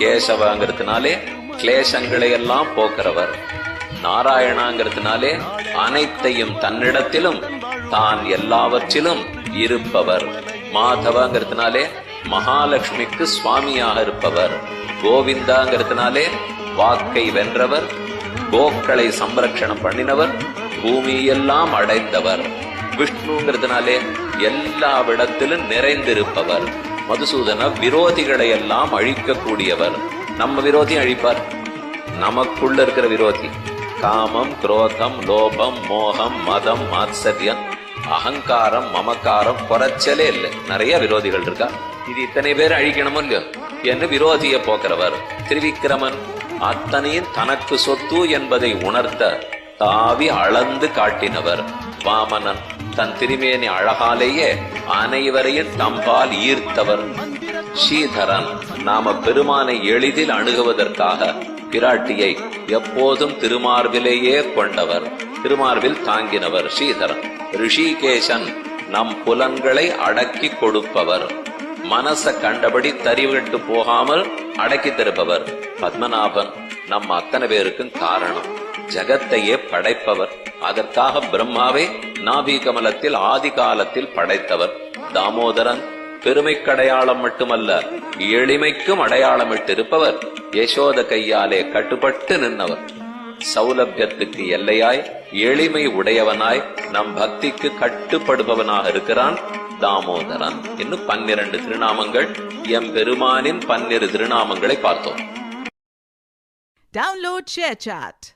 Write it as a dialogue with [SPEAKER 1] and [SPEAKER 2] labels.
[SPEAKER 1] கேசவங்கிறதுனாலே கிளேசங்களை எல்லாம் போக்குறவர். நாராயணாங்கிறதுனாலே அனைத்தையும் தன்னிடத்திலும் தான் எல்லாவற்றிலும் இருப்பவர். மாதவங்கிறதுனாலே மகாலட்சுமிக்கு சுவாமியாக இருப்பவர். கோவிந்தாங்கிறதுனாலே வாக்கை வென்றவர், கோக்களை சம்ரட்சணம் பண்ணினவர், பூமியெல்லாம் அடைந்தவர். விஷ்ணுங்கிறதுனாலே எல்லாவிடத்திலும் நிறைந்திருப்பவர். மதுசூதன விரோதிகளை எல்லாம் அழிக்கக்கூடியவர். நம்ம விரோதி அழிப்பார். நமக்குள்ள இருக்கிற விரோதி காமம், குரோதம், லோபம், மோகம், மதம், மாத்சரியம், அகங்காரம், மமக்காரம் குறைச்சலே இல்லை. நிறைய விரோதிகள் இருக்கா. இது இத்தனை பேர் அழிக்கணுமோ இல்லையோ என்று விரோதியை போக்குறவர். திரிவிக்கிரமன் அத்தனையும் தனக்கு சொத்து என்பதை உணர்த்த தாவி அளந்து காட்டினவர். வாமனன் தன் திருமேனி அழகாலேயே அனைவரையும் தம்பால் ஈர்த்தவர். ஸ்ரீதரன் நாம பெருமானை எளிதில் அணுகுவதற்காக பிராட்டியை எப்போதும் திருமார்பிலேயே கொண்டவர், திருமார்பில் தாங்கினவர் ஸ்ரீதரன். ரிஷிகேசன் நம் புலன்களை அடக்கி கொடுப்பவர், மனச கண்டபடி தறிவிட்டு போகாமல் அடக்கி திருப்பவர். பத்மநாபன் நம் அத்தனை பேருக்கும் காரணம், ஜகத்தையே படைப்பவர். அதற்காக பிரம்மாவை நாபி கமலத்தில் ஆதி காலத்தில் படைத்தவர். தாமோதரன் பெருமைக்கடையாளம் மட்டுமல்ல, எளிமைக்கும் அடையாளமிட்டிருப்பவர். யசோத கையாலே கட்டுப்பட்டு நின்றவர். சௌலபியத்துக்கு எல்லையாய் எளிமை உடையவனாய் நம் பக்திக்கு கட்டுப்படுபவனாக இருக்கிறான் தாமோதரன். இன்னும் 12 திருநாமங்கள். எம் பெருமானின் 12 திருநாமங்களை பார்த்தோம்.
[SPEAKER 2] Download ShareChat.